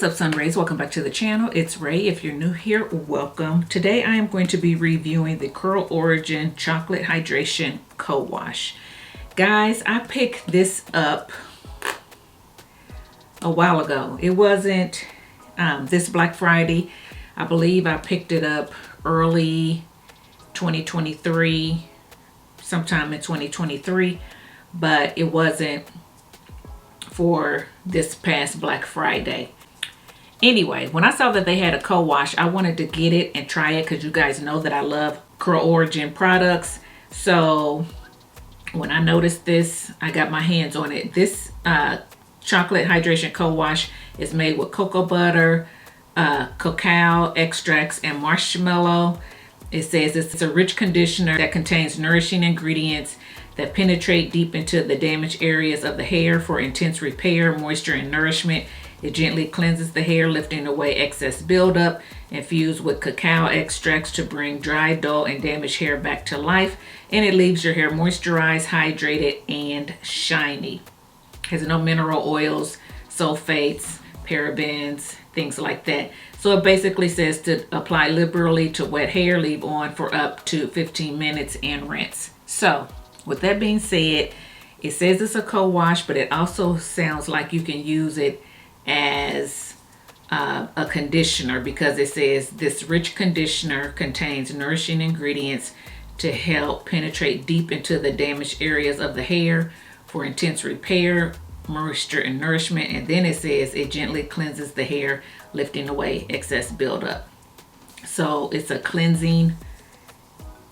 What's up, Sun Rays? Welcome back to the channel. It's Ray. If you're new here, welcome. Today I am going to be reviewing the Curl Origin Chocolate Hydration Co-Wash. Guys, I picked this up a while ago. It wasn't this Black Friday. I believe I picked it up early 2023, sometime in 2023, but it wasn't for this past Black Friday. Anyway, when I saw that they had a co-wash, I wanted to get it and try it because you guys know that I love Curl Origin products. So when I noticed this, I got my hands on it. This chocolate hydration co-wash is made with cocoa butter, cacao extracts, and marshmallow. It says it's a rich conditioner that contains nourishing ingredients that penetrate deep into the damaged areas of the hair for intense repair, moisture, and nourishment. It gently cleanses the hair, lifting away excess buildup, infused with cacao extracts to bring dry, dull, and damaged hair back to life. And it leaves your hair moisturized, hydrated, and shiny. Has no mineral oils, sulfates, parabens, things like that. So it basically says to apply liberally to wet hair, leave on for up to 15 minutes, and rinse. So with that being said, it says it's a co-wash, but it also sounds like you can use it as a conditioner, because it says this rich conditioner contains nourishing ingredients to help penetrate deep into the damaged areas of the hair for intense repair, moisture, and nourishment. And then it says it gently cleanses the hair, lifting away excess buildup. So it's a cleansing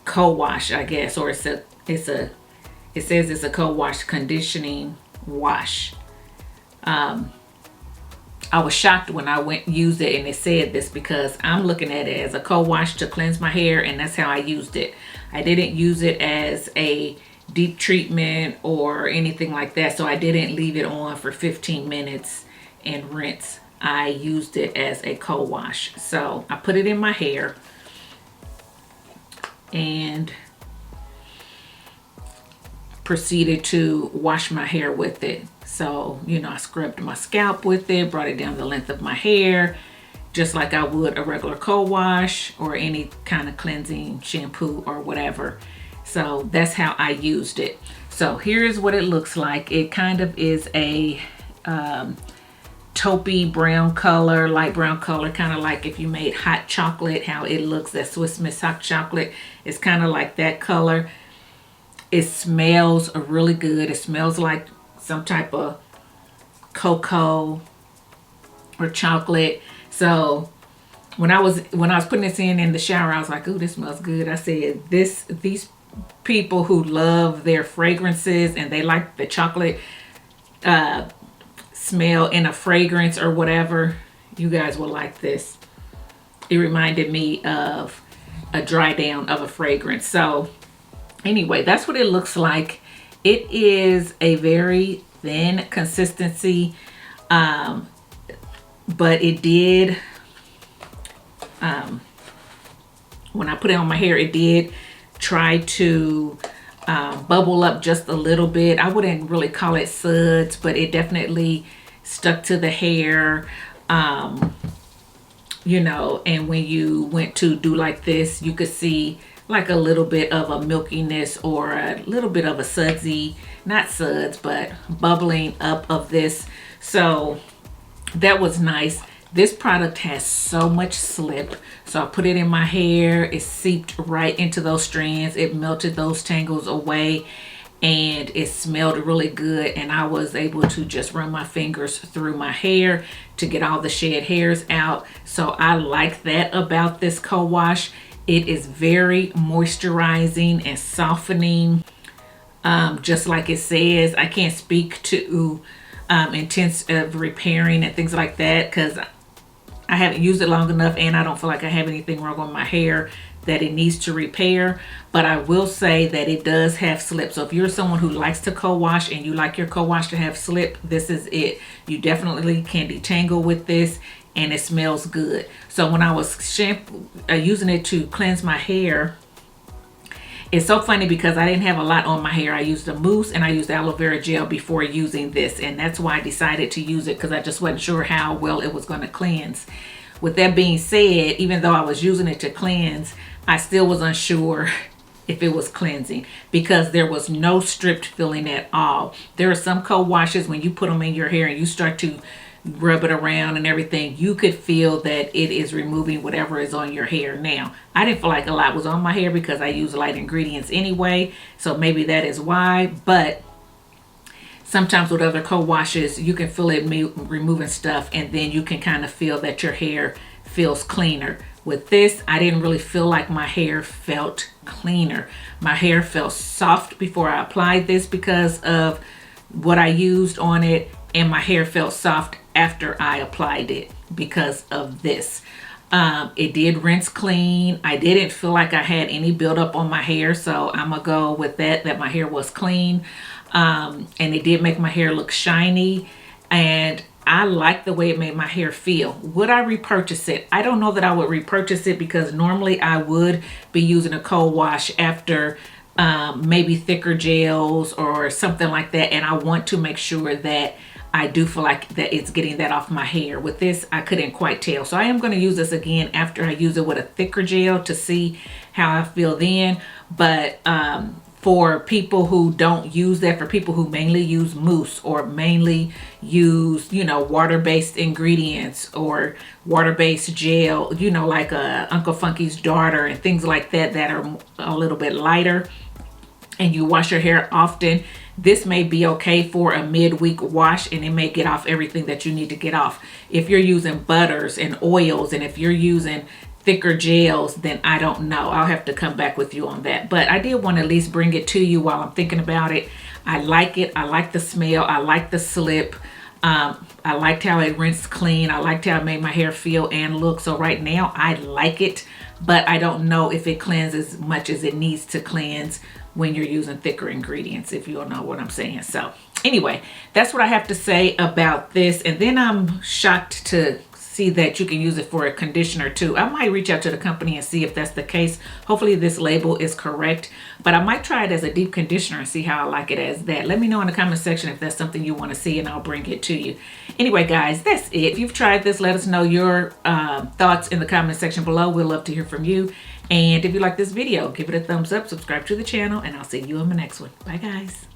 co-wash, I guess, or it says it's a co-wash conditioning wash. I was shocked when I used it and it said this, because I'm looking at it as a co-wash to cleanse my hair, and that's how I used it. I didn't use it as a deep treatment or anything like that, so I didn't leave it on for 15 minutes and rinse. I used it as a co-wash. So I put it in my hair and proceeded to wash my hair with it. So, you know, I scrubbed my scalp with it, brought it down the length of my hair, just like I would a regular co-wash or any kind of cleansing shampoo or whatever. So that's how I used it. So here's what it looks like. It kind of is a taupey brown color, light brown color, kind of like if you made hot chocolate, how it looks, that Swiss Miss hot chocolate. It's kind of like that color. It smells really good. It smells like some type of cocoa or chocolate. So when I was putting this in the shower, I was like, "Ooh, this smells good." I said, these people who love their fragrances and they like the chocolate smell in a fragrance or whatever, you guys will like this. It reminded me of a dry down of a fragrance. So anyway, that's what it looks like. It is a very thin consistency, but it did, when I put it on my hair, it did try to bubble up just a little bit. I wouldn't really call it suds, but it definitely stuck to the hair, you know, and when you went to do like this, you could see like a little bit of a milkiness or a little bit of a sudsy, not suds, but bubbling up of this. So that was nice. This product has so much slip. So I put it in my hair. It seeped right into those strands. It melted those tangles away, and it smelled really good. And I was able to just run my fingers through my hair to get all the shed hairs out. So I like that about this co-wash. It is very moisturizing and softening, just like it says. I can't speak to intensive repairing and things like that because I haven't used it long enough, and I don't feel like I have anything wrong with my hair that it needs to repair. But I will say that it does have slip. So if you're someone who likes to co-wash and you like your co-wash to have slip, this is it. You definitely can detangle with this, and it smells good. So when I was using it to cleanse my hair, It's so funny because I didn't have a lot on my hair. I used a mousse and I used aloe vera gel before using this, and that's why I decided to use it, because I just wasn't sure how well it was going to cleanse. With that being said, even though I was using it to cleanse, I still was unsure if it was cleansing because there was no stripped feeling at all. There are some co-washes, when you put them in your hair and you start to rub it around and everything, you could feel that it is removing whatever is on your hair. Now, I didn't feel like a lot was on my hair because I use light ingredients anyway, so maybe that is why. But sometimes with other co-washes, you can feel it removing stuff, and then you can kind of feel that your hair feels cleaner. With this, I didn't really feel like my hair felt cleaner. My hair felt soft before I applied this because of what I used on it, and my hair felt soft after I applied it because of this. It did rinse clean. I didn't feel like I had any buildup on my hair, so I'm gonna go with that my hair was clean. And it did make my hair look shiny, and I like the way it made my hair feel. Would I repurchase it? I don't know that I would repurchase it, because normally I would be using a co-wash after maybe thicker gels or something like that, and I want to make sure that I do feel like that it's getting that off my hair. With this, I couldn't quite tell. So I am going to use this again after I use it with a thicker gel to see how I feel then. But for people who don't use that, for people who mainly use mousse or mainly use, you know, water-based ingredients or water-based gel, you know, like Uncle Funky's Daughter and things like that, that are a little bit lighter, and you wash your hair often, this may be okay for a midweek wash, and it may get off everything that you need to get off. If you're using butters and oils, and if you're using thicker gels, then I don't know. I'll have to come back with you on that. But I did want to at least bring it to you while I'm thinking about it. I like it. I like the smell. I like the slip. I liked how it rinsed clean. I liked how it made my hair feel and look. So right now I like it, but I don't know if it cleanses as much as it needs to cleanse when you're using thicker ingredients, if you all know what I'm saying. So anyway, that's what I have to say about this. And then I'm shocked to see that you can use it for a conditioner too. I might reach out to the company and see if that's the case. Hopefully this label is correct, but I might try it as a deep conditioner and see how I like it as that. Let me know in the comment section if that's something you want to see, and I'll bring it to you. Anyway, guys, that's it. If you've tried this, let us know your thoughts in the comment section below. We'd love to hear from you. And if you like this video, give it a thumbs up, subscribe to the channel, and I'll see you on the next one. Bye, guys.